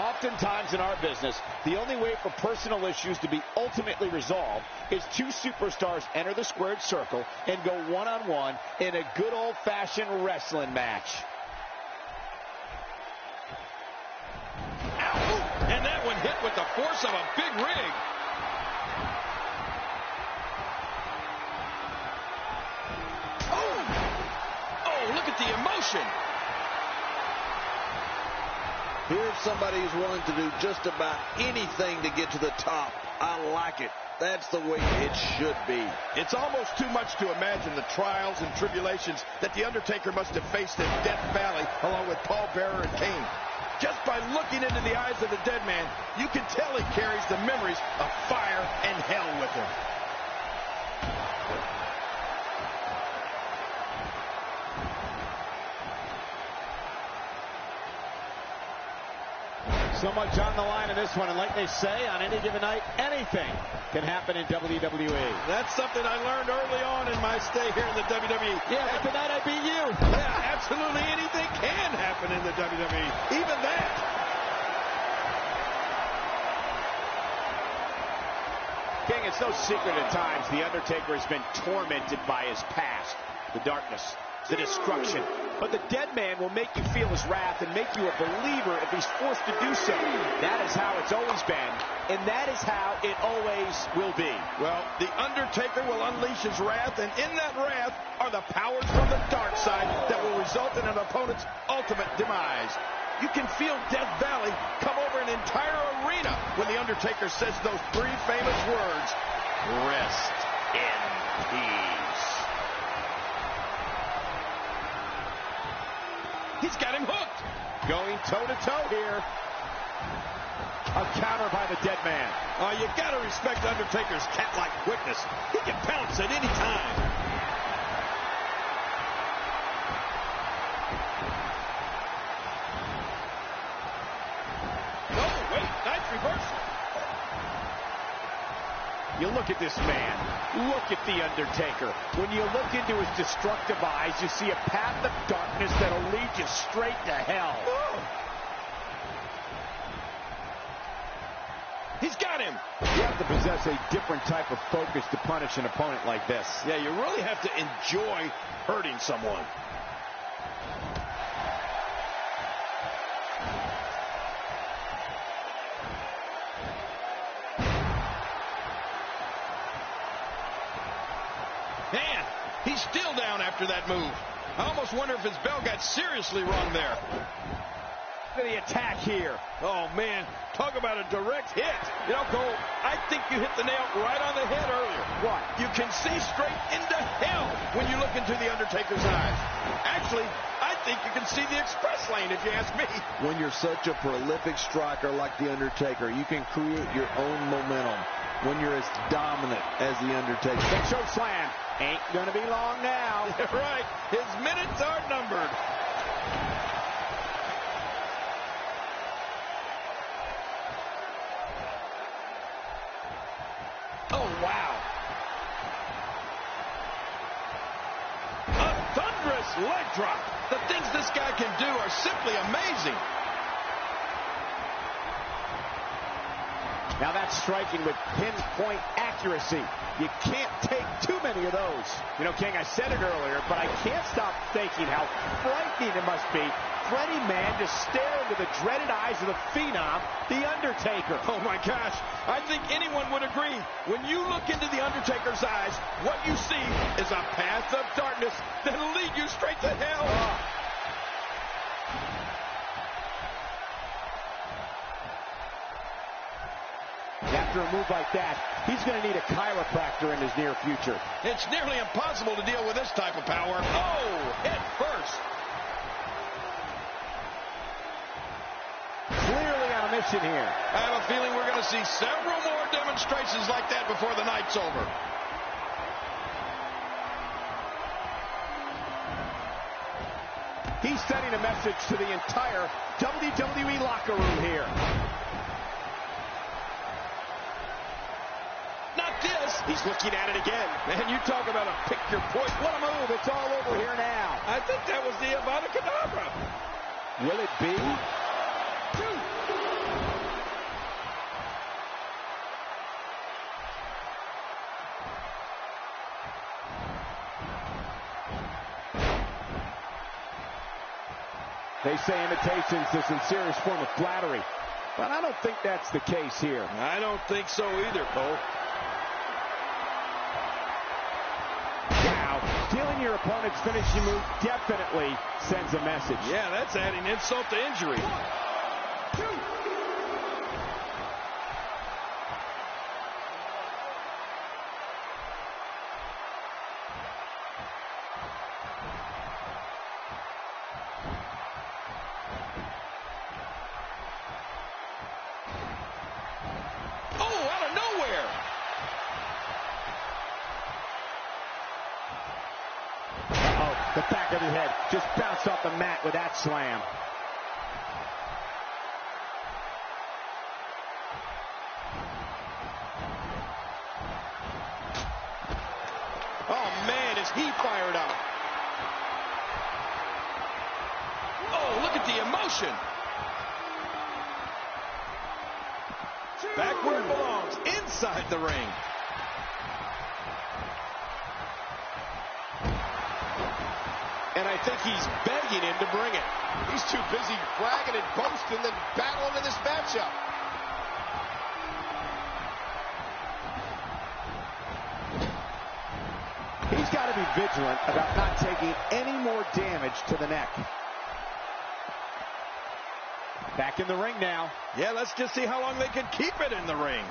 Oftentimes in our business, the only way for personal issues to be ultimately resolved is two superstars enter the squared circle and go one-on-one in a good old-fashioned wrestling match. Ow! And that one hit with the force of a big rig. Oh, look at the emotion. Here's somebody who's willing to do just about anything to get to the top. I like it. That's the way it should be. It's almost too much to imagine the trials and tribulations that The Undertaker must have faced in Death Valley along with Paul Bearer and Kane. Just by looking into the eyes of the dead man, you can tell he carries the memories of fire and hell with him. So much on the line in this one, and like they say, on any given night, anything can happen in WWE. That's something I learned early on in my stay here in the WWE. Yeah, but tonight I beat you. Yeah, absolutely anything can happen in the WWE. Even that. King, it's no secret at times The Undertaker has been tormented by his past, the darkness, the destruction. But the dead man will make you feel his wrath and make you a believer if he's forced to do so. That is how it's always been, and that is how it always will be. Well, The Undertaker will unleash his wrath, and in that wrath are the powers from the dark side that will result in an opponent's ultimate demise. You can feel Death Valley come over an entire arena when The Undertaker says those three famous words, "Rest in peace." He's got him hooked. Going toe-to-toe here. A counter by the dead man. Oh, you got to respect Undertaker's cat-like quickness. He can pounce at any time. Oh, wait, nice reversal. You look at this man. Look at The Undertaker. When you look into his destructive eyes, you see a path of darkness that'll lead you straight to hell. Oh. He's got him. You have to possess a different type of focus to punish an opponent like this. Yeah, you really have to enjoy hurting someone. Man, he's still down after that move. I almost wonder if his bell got seriously wrong there. Look at the attack here. Oh, man, talk about a direct hit. You know, Cole, I think you hit the nail right on the head earlier. What? You can see straight into hell when you look into The Undertaker's eyes. Actually, I think you can see the express lane, if you ask me. When you're such a prolific striker like The Undertaker, you can create your own momentum. When you're as dominant as The Undertaker. Big choke slam. Ain't gonna be long now. Right. His minutes are numbered. Oh, wow. A thunderous leg drop. The things this guy can do are simply amazing. Now that's striking with pinpoint accuracy. You can't take too many of those. You know, King, I said it earlier, but I can't stop thinking how frightening it must be for any man to stare into the dreaded eyes of the Phenom, The Undertaker. Oh, my gosh. I think anyone would agree. When you look into The Undertaker's eyes, what you see is a path of darkness that'll lead you straight to hell. After a move like that, he's going to need a chiropractor in his near future. It's nearly impossible to deal with this type of power. Oh, head first. Clearly on a mission here. I have a feeling we're going to see several more demonstrations like that before the night's over. He's sending a message to the entire WWE locker room here. Not this. He's looking at it again. Man, you talk about a pick your poison. What a move. It's all over here now. I think that was the Avada Kedavra. Will it be? They say imitation's the sincerest form of flattery, but I don't think that's the case here. I don't think so either, Cole. Wow, stealing your opponent's finishing move definitely sends a message. Yeah, that's adding insult to injury. 1, 2. The back of his head just bounced off the mat with that slam. Oh, man, is he fired up. Oh, look at the emotion. Back where it belongs, inside the ring. And I think he's begging him to bring it. He's too busy bragging and boasting than battling in this matchup. He's got to be vigilant about not taking any more damage to the neck. Back in the ring now. Yeah, let's just see how long they can keep it in the ring.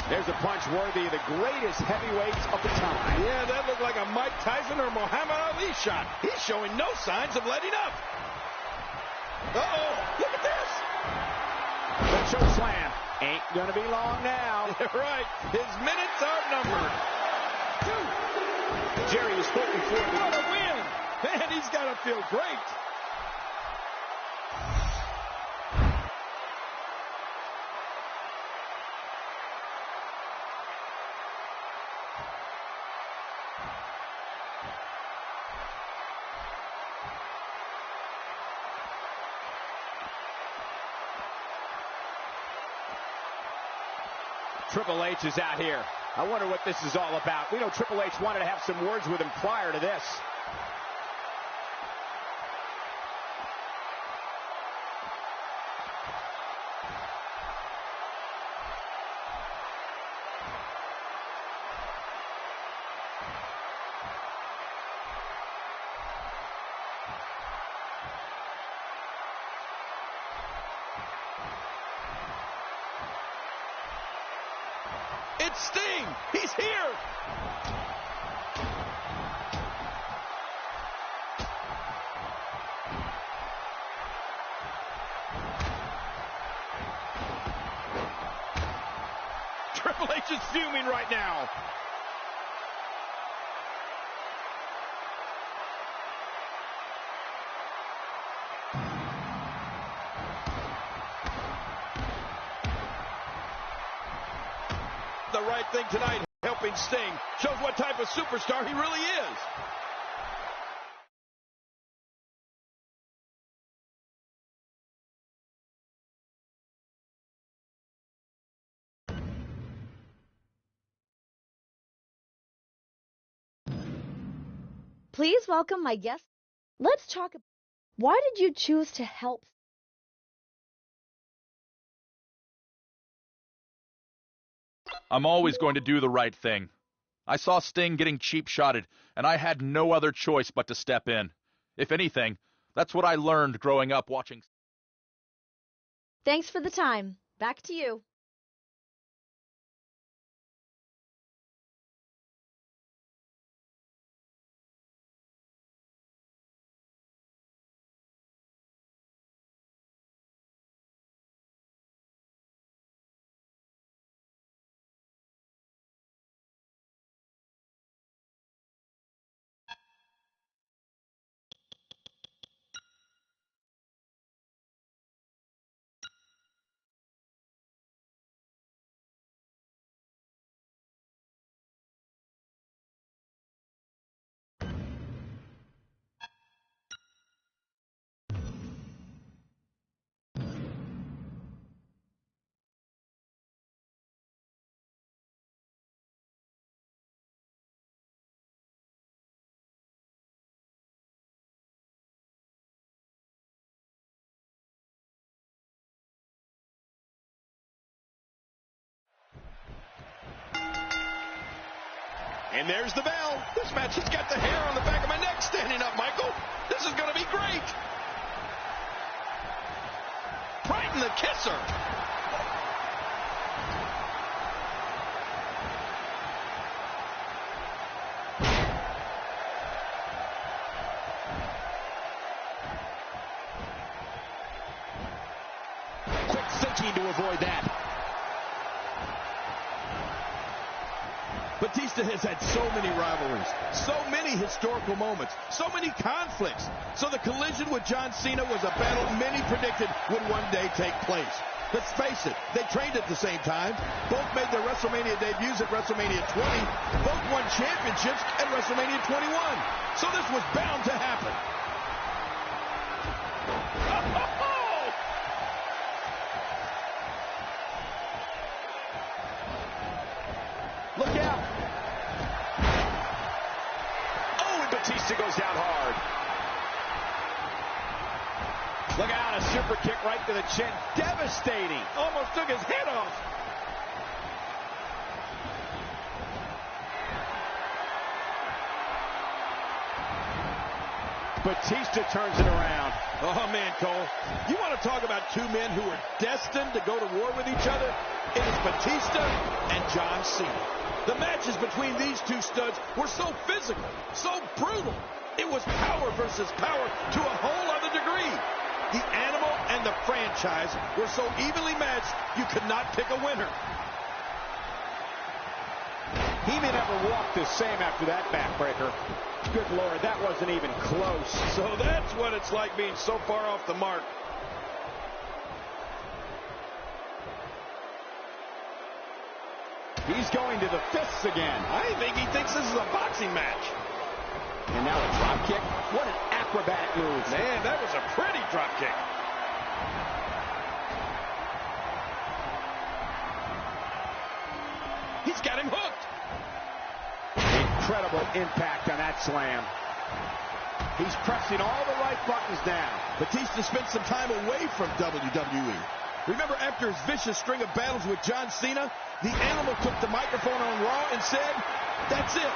There's a punch worthy of the greatest heavyweights of the time. Yeah, that looked like a Mike Tyson or Muhammad Ali shot. He's showing no signs of letting up. Uh-oh, look at this. The choke slam ain't gonna be long now. Right, his minutes are numbered. 2. Jerry was spoken for. What a win. Man, he's got to feel great. Triple H is out here. I wonder what this is all about. We know Triple H wanted to have some words with him prior to this. It's Sting. He's here. Triple H is fuming right now. The right thing tonight, helping Sting. Shows what type of superstar he really is. Please welcome my guest. Let's talk about why did you choose to help? I'm always going to do the right thing. I saw Sting getting cheap-shotted, and I had no other choice but to step in. If anything, that's what I learned growing up watching. Thanks for the time. Back to you. And there's the bell. This match has got the hair on the back of my neck standing up, Michael. This is going to be great. Brighton the Kisser. Quick thinking to avoid that. Batista has had so many rivalries, so many historical moments, so many conflicts. So the collision with John Cena was a battle many predicted would one day take place. Let's face it, they trained at the same time. Both made their WrestleMania debuts at WrestleMania 20. Both won championships at WrestleMania 21. So this was bound to happen. Look out. Oh, and Batista goes down hard. Look out, a super kick right to the chin. Devastating. Almost took his head off. Batista turns it around. Oh, man, Cole. You want to talk about two men who are destined to go to war with each other? It is Batista and John Cena. The matches between these two studs were so physical, so brutal. It was power versus power to a whole other degree. The Animal and the franchise were so evenly matched, you could not pick a winner. He may never walk the same after that backbreaker. Good Lord, that wasn't even close. So that's what it's like being so far off the mark. He's going to the fists again. I think he thinks this is a boxing match. And now a drop kick. What an acrobatic move. Man, that was a pretty drop kick. He's got him hooked. Incredible impact on that slam. He's pressing all the right buttons now. Batista spent some time away from WWE. Remember, after his vicious string of battles with John Cena, the Animal took the microphone on Raw and said, "That's it.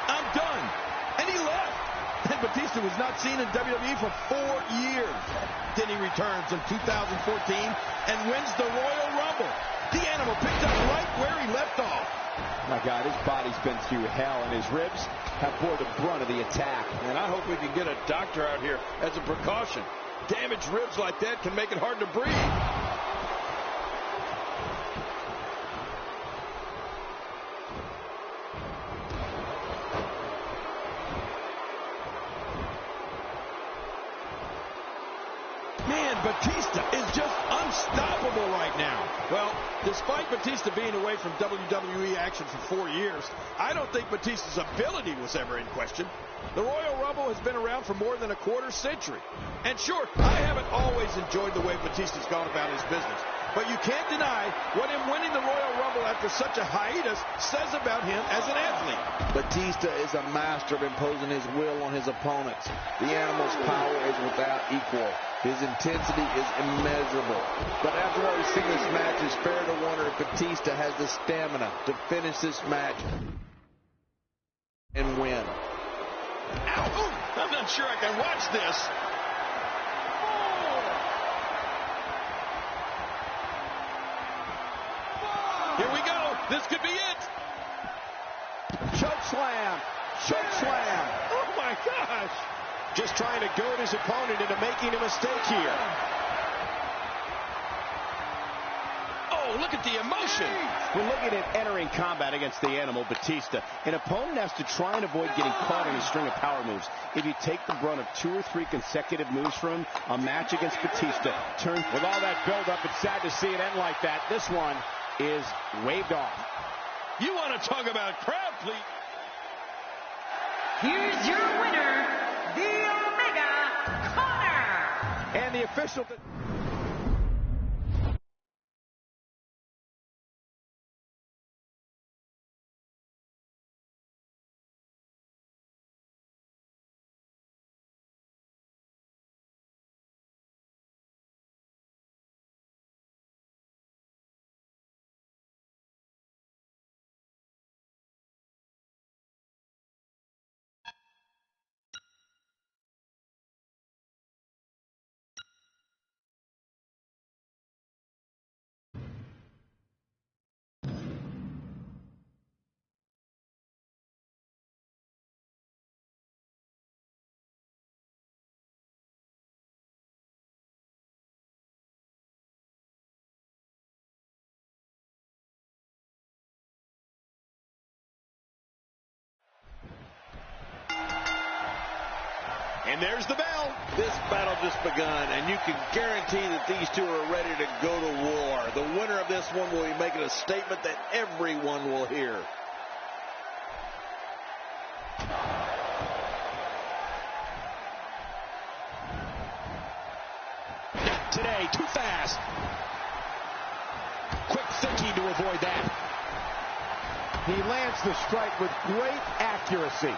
I'm done." And he left. And Batista was not seen in WWE for 4 years. Then he returns in 2014 and wins the Royal Rumble. The Animal picked up right where he left off. My God, his body's been through hell, and his ribs have bore the brunt of the attack. And I hope we can get a doctor out here as a precaution. Damaged ribs like that can make it hard to breathe. Man, Batista is just unstoppable right now. Well, despite Batista being away from WWE action for 4 years, I don't think Batista's ability was ever in question. The Royal Rumble has been around for more than a quarter century. And sure, I haven't always enjoyed the way Batista's gone about his business. But you can't deny what him winning the Royal Rumble after such a hiatus says about him as an athlete. Batista is a master of imposing his will on his opponents. The Animal's power is without equal. His intensity is immeasurable. But after what we've seen in this match, it's fair to wonder if Batista has the stamina to finish this match and win. Ow! Ooh, I'm not sure I can watch this. Here we go. This could be it. Choke slam. Choke slam. Oh, my gosh. Just trying to goad his opponent into making a mistake here. Oh, look at the emotion. We're looking at entering combat against the Animal, Batista. An opponent has to try and avoid getting caught in a string of power moves. If you take the brunt of 2 or 3 consecutive moves from him, a match against Batista turns. With all that build-up, it's sad to see it end like that. This one is waved off. You want to talk about crowd, please? Here's your winner, the Omega Corner. And the official... And there's the bell. This battle just begun, and you can guarantee that these two are ready to go to war. The winner of this one will be making a statement that everyone will hear. Not today, too fast. Quick thinking to avoid that. He lands the strike with great accuracy.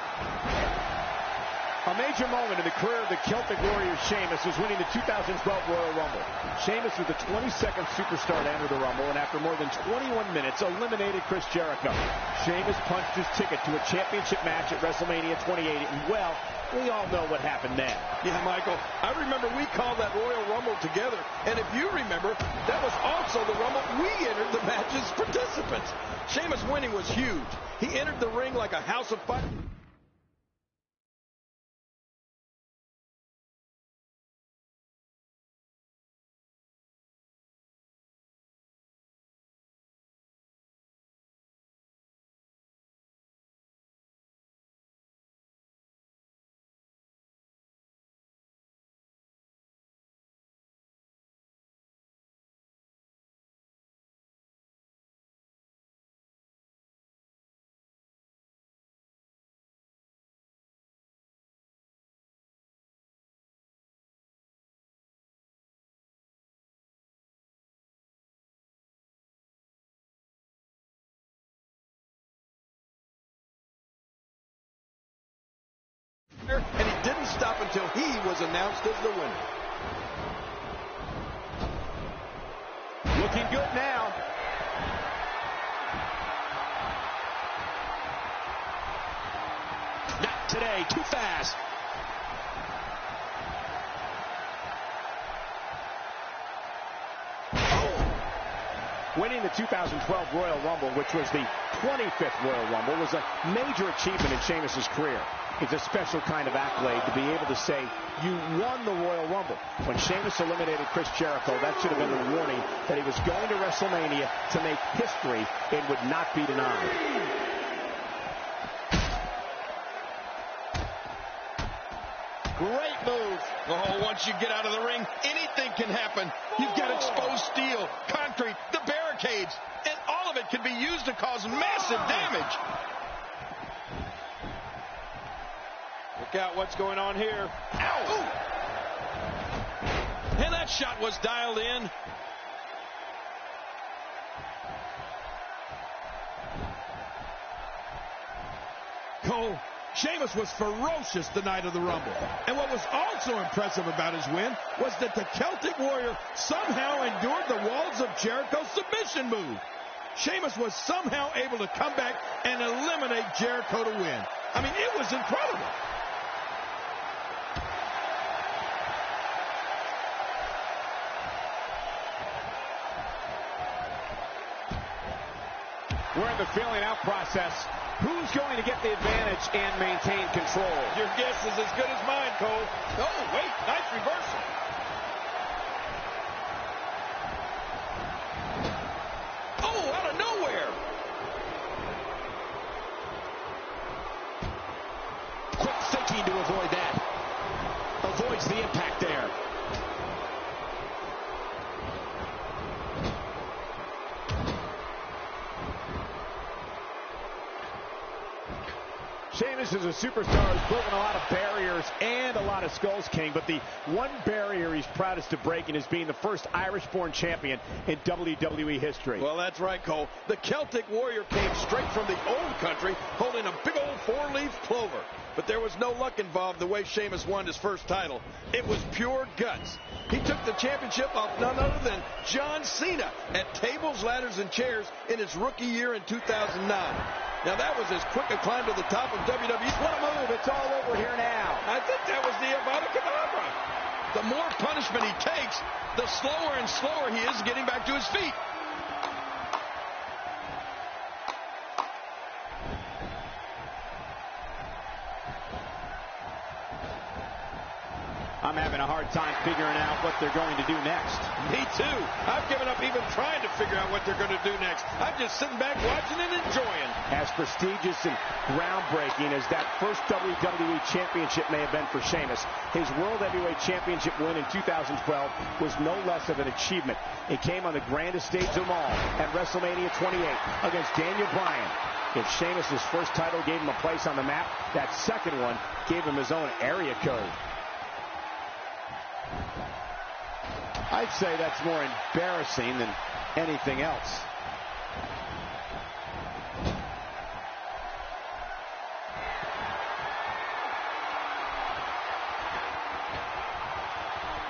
A major moment in the career of the Celtic Warrior Sheamus was winning the 2012 Royal Rumble. Sheamus was the 22nd superstar to enter the Rumble, and after more than 21 minutes, eliminated Chris Jericho. Sheamus punched his ticket to a championship match at WrestleMania 28, and well, we all know what happened then. Yeah, Michael, I remember we called that Royal Rumble together, and if you remember, that was also the Rumble we entered the match's participants. Sheamus winning was huge. He entered the ring like a house of fire. And he didn't stop until he was announced as the winner. Looking good now. Not today, too fast. Winning the 2012 Royal Rumble, which was the 25th Royal Rumble, was a major achievement in Sheamus' career. It's a special kind of accolade to be able to say you won the Royal Rumble. When Sheamus eliminated Chris Jericho, that should have been the warning that he was going to WrestleMania to make history and would not be denied. Great move. Oh, once you get out of the ring, anything can happen. You've got exposed steel, concrete, the barricades, and all of it can be used to cause massive damage. Look out what's going on here. Ow! Ooh. And that shot was dialed in. Cole, Sheamus was ferocious the night of the Rumble. And what was also impressive about his win was that the Celtic Warrior somehow endured the walls of Jericho's submission move. Sheamus was somehow able to come back and eliminate Jericho to win. I mean, it was incredible. We're in the feeling out process. Who's going to get the advantage and maintain control? Your guess is as good as mine, Cole. Oh, wait, nice reversal. Oh, out of nowhere. Quick thinking to avoid that. Avoids the impact there. Sheamus is a superstar who's broken a lot of barriers and a lot of skulls, King, but the one barrier he's proudest of breaking is being the first Irish-born champion in WWE history. Well, that's right, Cole. The Celtic Warrior came straight from the old country holding a big old four-leaf clover. But there was no luck involved the way Sheamus won his first title. It was pure guts. He took the championship off none other than John Cena at tables, ladders, and chairs in his rookie year in 2009. Now, that was as quick a climb to the top of WWE. What a move. It's all over here now. I think that was the Avada Kedavra. The more punishment he takes, the slower and slower he is getting back to his feet. I'm having a hard time figuring out what they're going to do next. Me too. I've given up even trying to figure out what they're going to do next. I'm just sitting back watching and enjoying. As prestigious and groundbreaking as that first WWE Championship may have been for Sheamus, his World Heavyweight Championship win in 2012 was no less of an achievement. It came on the grandest stage of them all at WrestleMania 28 against Daniel Bryan. If Sheamus' first title gave him a place on the map, that second one gave him his own area code. I'd say that's more embarrassing than anything else.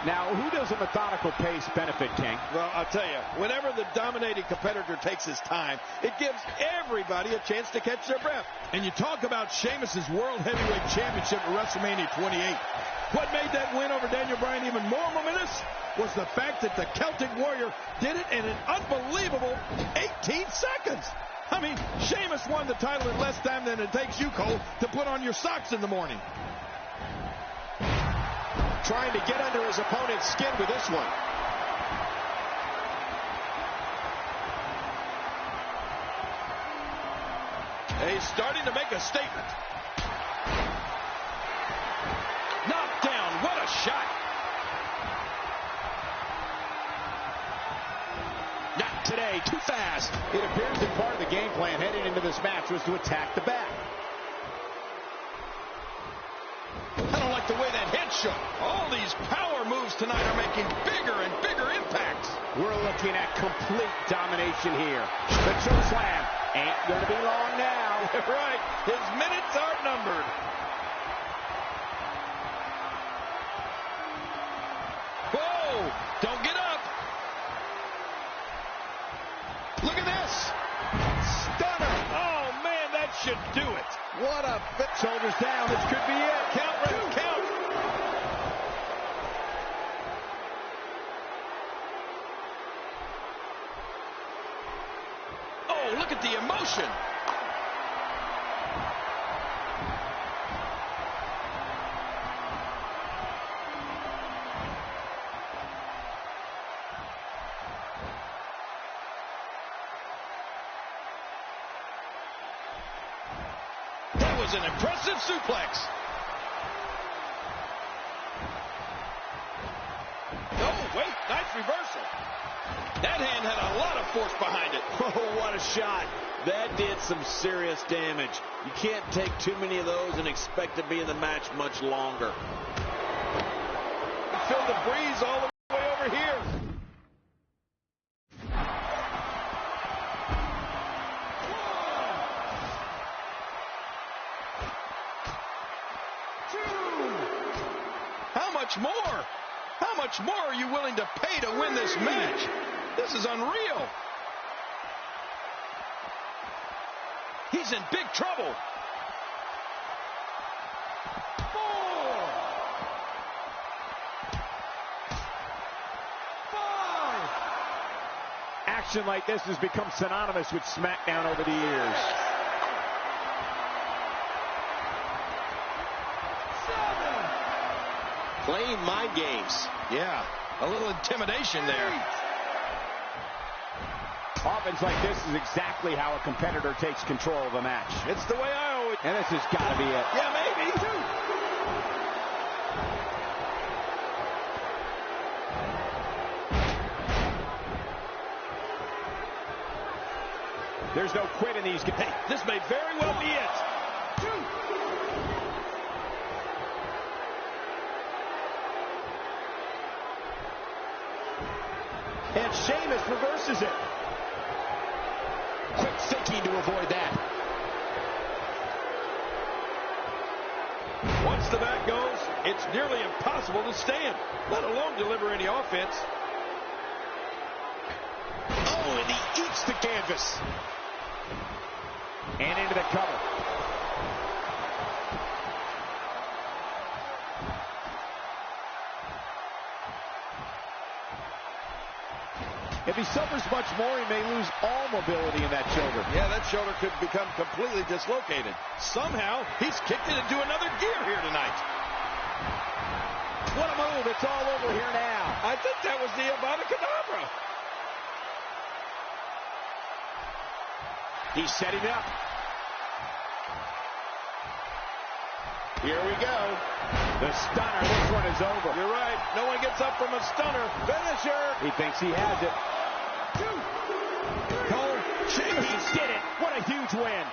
Now, who does a methodical pace benefit, King? Well, I'll tell you, whenever the dominating competitor takes his time, it gives everybody a chance to catch their breath. And you talk about Sheamus' World Heavyweight Championship at WrestleMania 28. What made that win over Daniel Bryan even more momentous was the fact that the Celtic Warrior did it in an unbelievable 18 seconds. I mean, Sheamus won the title in less time than it takes you, Cole, to put on your socks in the morning. Trying to get under his opponent's skin with this one. He's starting to make a statement. Knocked down. What a shot. Not today. Too fast. It appears that part of the game plan heading into this match was to attack the back. I don't like the way that head shook. All these power moves tonight are making bigger and bigger impacts. We're looking at complete domination here. The choke slam ain't going to be long now. Right. His minutes are numbered. Whoa! Don't get up. Look at this. Stunner. Oh, man, that should do it. What a fit. Shoulders down. This could be it. Count, Ref, count. Oh, look at the emotion. That was an impressive suplex. Oh, wait, nice reversal. That hand had a lot of force behind it. Oh, what a shot. That did some serious damage. You can't take too many of those and expect to be in the match much longer. Feel the breeze all the way over here. How much more? How much more are you willing to pay to win this match? This is unreal. He's in big trouble. 4. 5. Action like this has become synonymous with SmackDown over the years. 7. Playing mind games. Yeah, a little intimidation there. Offense like this is exactly how a competitor takes control of a match. It's the way I always... And this has got to be it. Yeah, maybe. There's no quit in these games. Hey, this may very well be it. 2. And Sheamus reverses it. Quick thinking to avoid that. Once the back goes, it's nearly impossible to stand, let alone deliver any offense. Oh, and he eats the canvas. And into the cover. If he suffers much more, he may lose all mobility in that shoulder. Yeah, that shoulder could become completely dislocated. Somehow, he's kicked it into another gear here tonight. What a move. It's all over here now. I think that was the Avada Kedavra. He's setting up. Here we go. The stunner. This one is over. You're right. No one gets up from a stunner. Finisher. He thinks he has it. Cole, He did it. what a huge win.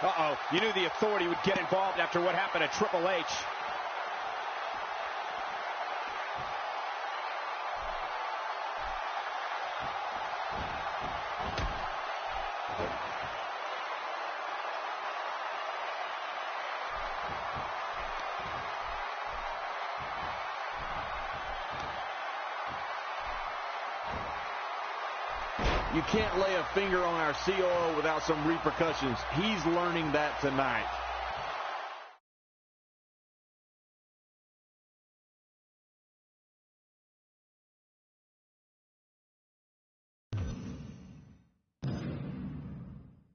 Uh-oh. You knew the Authority would get involved after what happened to Triple H. You can't lay a finger on our COO without some repercussions. He's learning that tonight.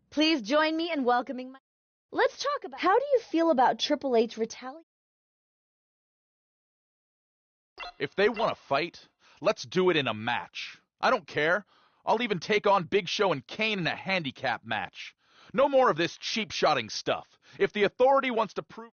Please join me in welcoming my... Let's talk about... How do you feel about Triple H retaliating? If they want to fight, let's do it in a match. I don't care. I'll even take on Big Show and Kane in a handicap match. No more of this cheap-shotting stuff. If the Authority wants to prove...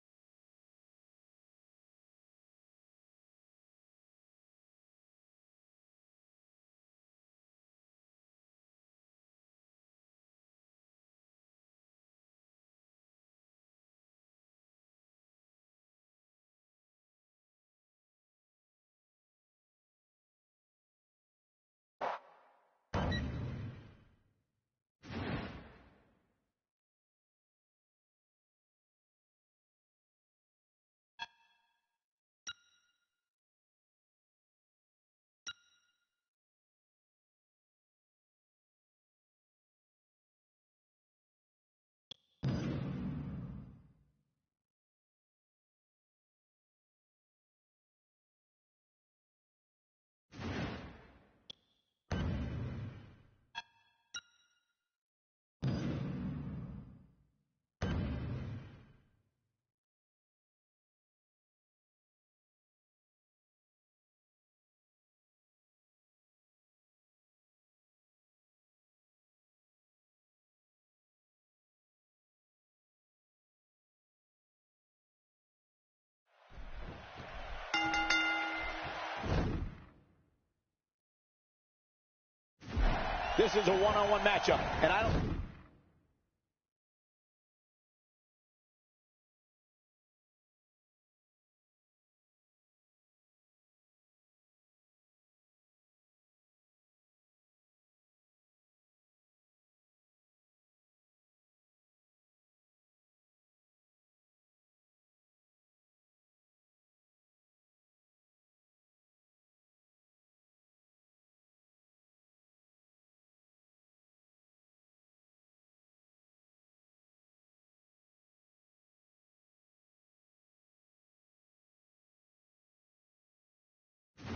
This is a one-on-one matchup, and I don't...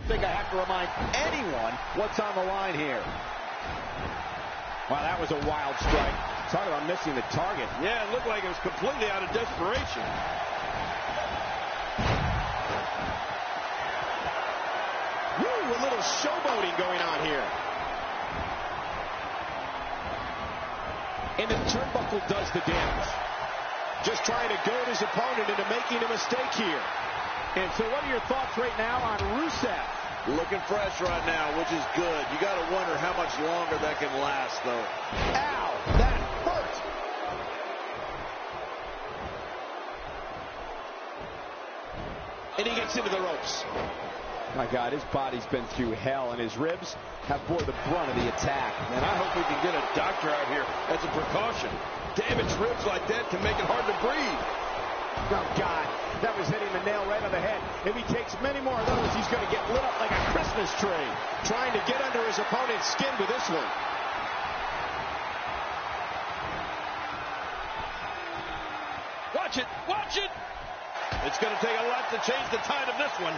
I think I have to remind anyone what's on the line here. Wow, that was a wild strike. Talk about missing the target. Yeah, it looked like it was completely out of desperation. Woo, a little showboating going on here. And the turnbuckle does the damage. Just trying to goad his opponent into making a mistake here. And so what are your thoughts right now on Rusev? Looking fresh right now, which is good. You got to wonder how much longer that can last, though. Ow, that hurt. And he gets into the ropes. My God, his body's been through hell, and his ribs have bore the brunt of the attack. And I hope we can get a doctor out here as a precaution. Damaged ribs like that can make it hard to breathe. Oh, God, that was hitting the nail right on the head. If he takes many more of those, he's going to get lit up like a Christmas tree. Trying to get under his opponent's skin with this one. Watch it, watch it. It's going to take a lot to change the tide of this one.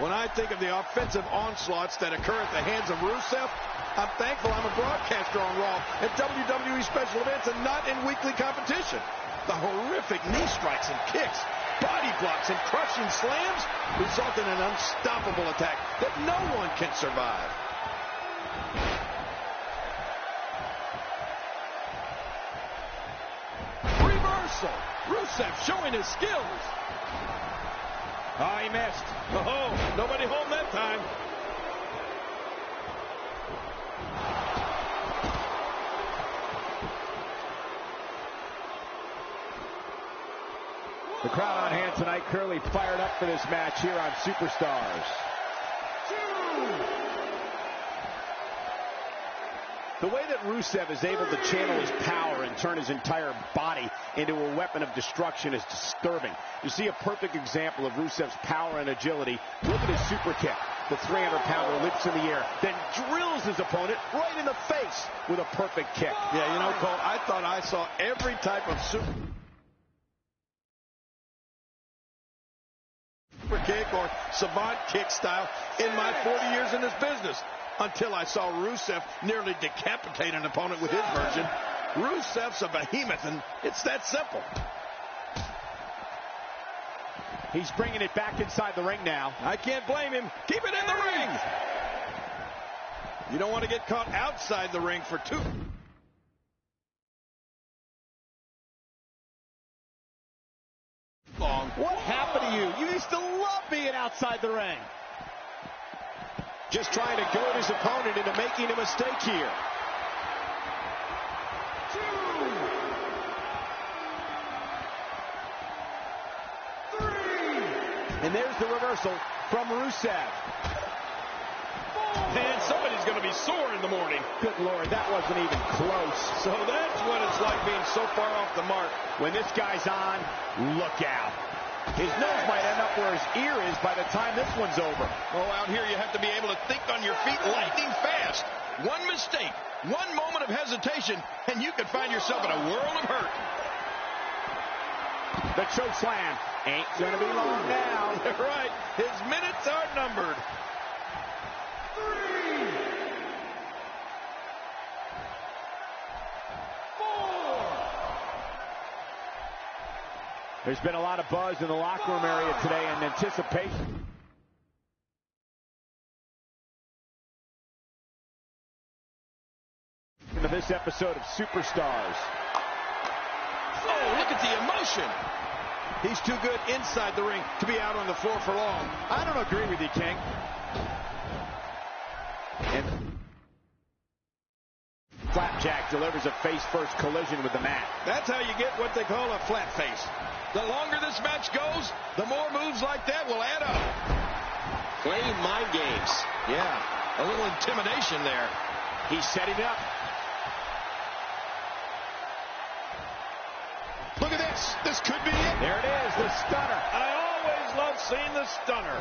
When I think of the offensive onslaughts that occur at the hands of Rusev, I'm thankful I'm a broadcaster on Raw at WWE special events and not in weekly competition. The horrific knee strikes and kicks, body blocks, and crushing slams result in an unstoppable attack that no one can survive. Reversal. Rusev showing his skills. Oh, he missed. Oh, nobody home that time. The crowd on hand tonight clearly fired up for this match here on Superstars. The way that Rusev is able to channel his power and turn his entire body into a weapon of destruction is disturbing. You see a perfect example of Rusev's power and agility. Look at his super kick. The 300-pounder leaps in the air, then drills his opponent right in the face with a perfect kick. Yeah, you know, Cole, I thought I saw every type of super kick or savant kick style in my 40 years in this business, until I saw Rusev nearly decapitate an opponent with his version. Rusev's a behemoth, and it's that simple. He's bringing it back inside the ring now. I can't blame him. Keep it in the ring. You don't want to get caught outside the ring for too long. What happened to you? You used to love being outside the ring. Just trying to goad his opponent into making a mistake here. And there's the reversal from Rusev. And somebody's going to be sore in the morning. Good Lord, that wasn't even close. So that's what it's like being so far off the mark. When this guy's on, look out. His nose might end up where his ear is by the time this one's over. Oh, out here you have to be able to think on your feet lightning fast. One mistake, one moment of hesitation, and you could find yourself in a world of hurt. The choke slam ain't going to be long now. You're right. His minutes are numbered. 3, 4. There's been a lot of buzz in the locker room area today and anticipation. Into this episode of Superstars. Oh, look at the emotion. He's too good inside the ring to be out on the floor for long. I don't agree with you, King. And Flapjack delivers a face-first collision with the mat. That's how you get what they call a flat face. The longer this match goes, the more moves like that will add up. Playing mind games. Yeah, a little intimidation there. He's setting it up. Look at this. This could be it. There it is, the stunner. I always love seeing the stunner.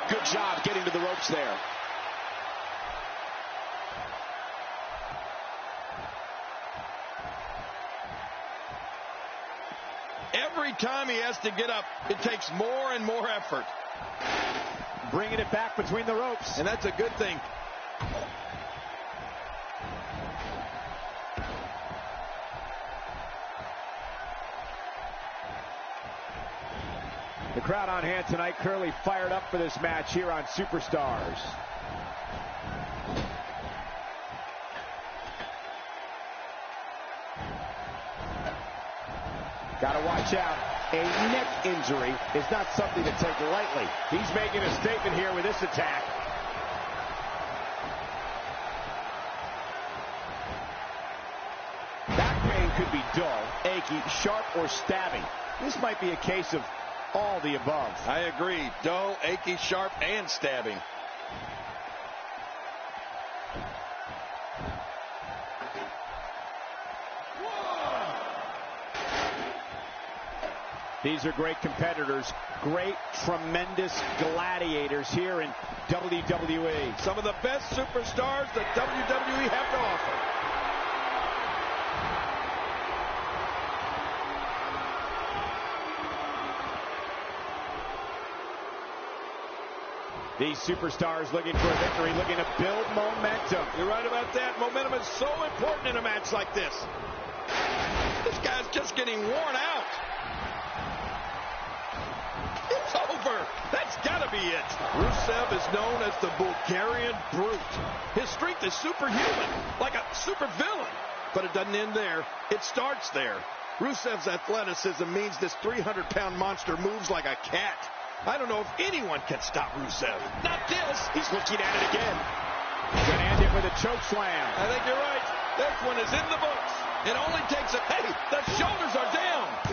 Good job getting to the ropes there. Every time he has to get up, it takes more and more effort. Bringing it back between the ropes. And that's a good thing. The crowd on hand tonight clearly fired up for this match here on Superstars. Gotta watch out. A neck injury is not something to take lightly. He's making a statement here with this attack. Back pain could be dull, achy, sharp, or stabbing. This might be a case of all the above. I agree. Dull, achy, sharp, and stabbing. These are great competitors, great, tremendous gladiators here in WWE. Some of the best superstars that WWE have to offer. These superstars looking for a victory, looking to build momentum. You're right about that. Momentum is so important in a match like this. This guy's just getting worn out. It's over. That's got to be it. Rusev is known as the Bulgarian Brute. His strength is superhuman, like a supervillain. But it doesn't end there. It starts there. Rusev's athleticism means this 300-pound monster moves like a cat. I don't know if anyone can stop Rusev. Not this. He's looking at it again. Gonna end it with a choke slam. I think you're right. This one is in the books. It only takes a... Hey, the shoulders are down. 2,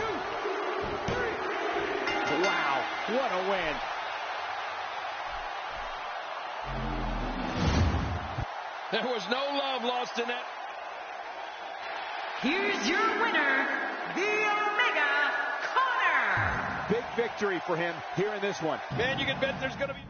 3. Wow, what a win. There was no love lost in that. Here's your winner, the Omega Connor. Big victory for him here in this one. Man, you can bet there's going to be...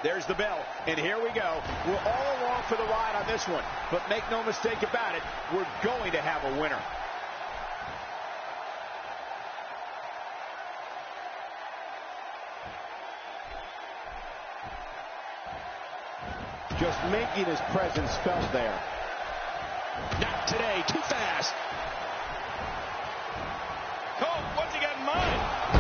There's the bell, and here we go. We're all along for the ride on this one, but make no mistake about it, we're going to have a winner. Just making his presence felt there. Not today, too fast. Cole, what's he got in mind?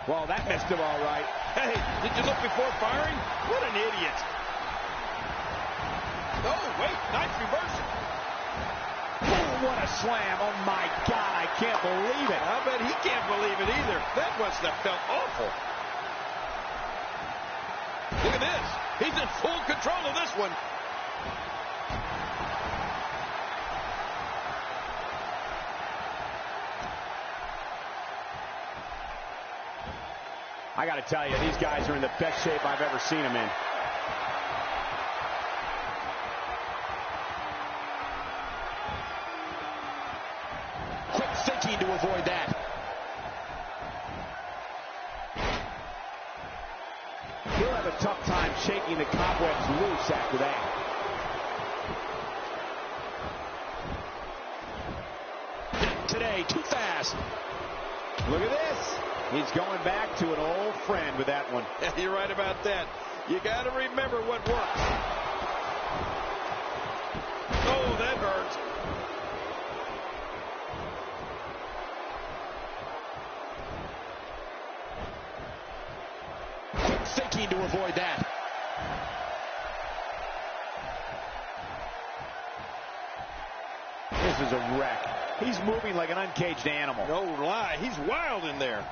Well, that missed him all right. Hey, did you look before firing? What an idiot. Oh, wait, nice reversal. Oh, what a slam. Oh, my God, I can't believe it. I bet he can't believe it either. That must have felt awful. Look at this. He's in full control of this one. I got to tell you, these guys are in the best shape I've ever seen them in. Quick thinking to avoid that. He'll have a tough time shaking the cobwebs loose after that. Not today, too fast. Look at this. He's going back to an old friend with that one. You're right about that. You got to remember what works. Oh, that hurts. Quick thinking to avoid that. This is a wreck. He's moving like an uncaged animal. No lie. He's wild in there.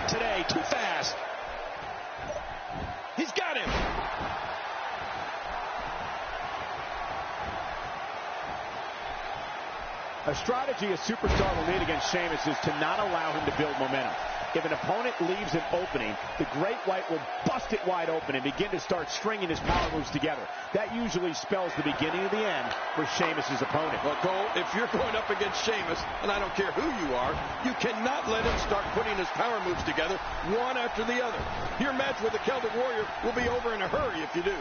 Today, too fast. He's got him. A strategy a superstar will need against Sheamus is to not allow him to build momentum. If an opponent leaves an opening, the Great White will bust it wide open and begin to start stringing his power moves together. That usually spells the beginning of the end for Sheamus' opponent. Well, Cole, if you're going up against Sheamus, and I don't care who you are, you cannot let him start putting his power moves together one after the other. Your match with the Celtic Warrior will be over in a hurry if you do.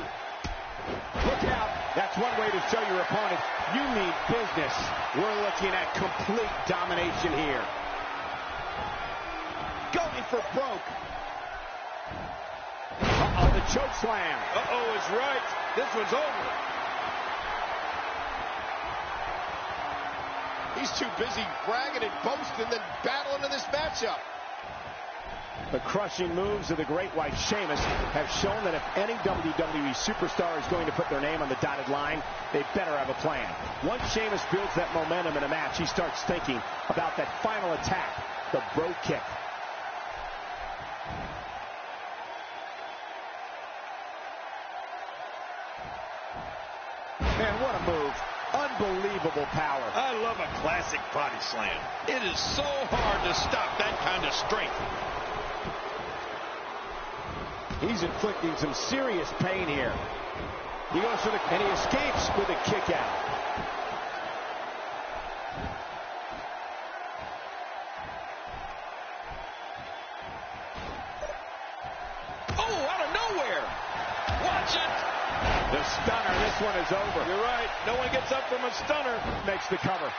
Look out. That's one way to show your opponent you mean business. We're looking at complete domination here. Going for broke. Uh-oh, the choke slam. Uh-oh is right. This one's over. He's too busy bragging and boasting than battling in this matchup. The crushing moves of the Great White Sheamus have shown that if any WWE superstar is going to put their name on the dotted line, they better have a plan. Once Sheamus builds that momentum in a match, he starts thinking about that final attack, the Brogue Kick. Man, what a move. Unbelievable power. I love a classic body slam. It is so hard to stop that kind of strength. He's inflicting some serious pain here. He goes for and he escapes with a kick out. Oh, out of nowhere. Watch it. The stunner, this one is over. You're right. No one gets up from a stunner. Makes the cover.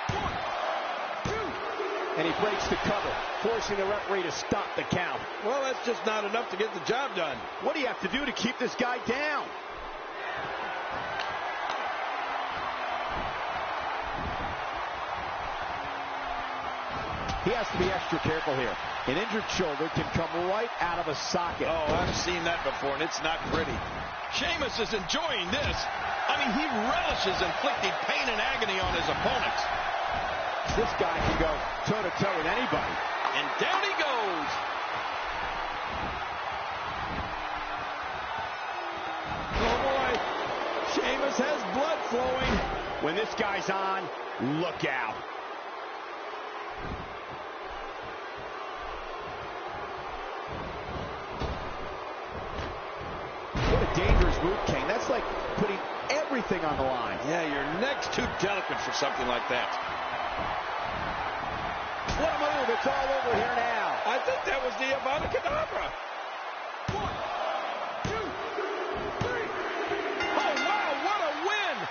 And he breaks the cover, forcing the referee to stop the count. Well, that's just not enough to get the job done. What do you have to do to keep this guy down? He has to be extra careful here. An injured shoulder can come right out of a socket. Oh, I've seen that before, and it's not pretty. Sheamus is enjoying this. I mean, he relishes inflicting pain and agony on his opponents. This guy can go toe-to-toe with anybody. And down he goes. Oh, boy. Sheamus has blood flowing. When this guy's on, look out. What a dangerous move, King. That's like putting everything on the line. Yeah, your neck's too delicate for something like that. What a move. It's all over here now. I think that was the Avada Kedavra. 1, 2, 3. Oh, wow, what a win.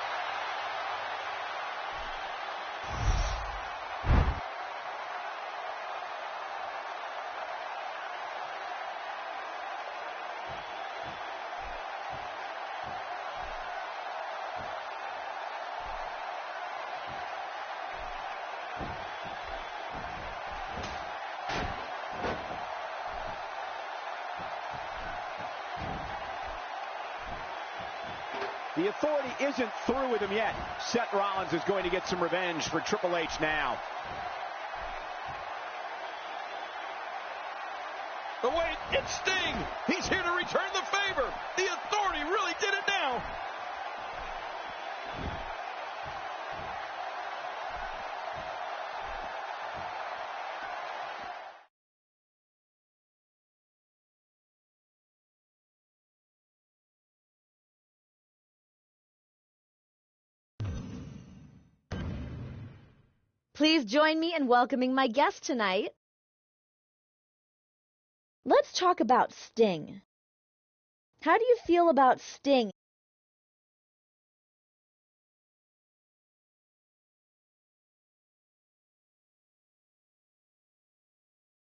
The Authority isn't through with him yet. Seth Rollins is going to get some revenge for Triple H now. But wait, it's Sting. He's here to return the favor. The Authority really did it now. Please join me in welcoming my guest tonight. Let's talk about Sting. How do you feel about Sting?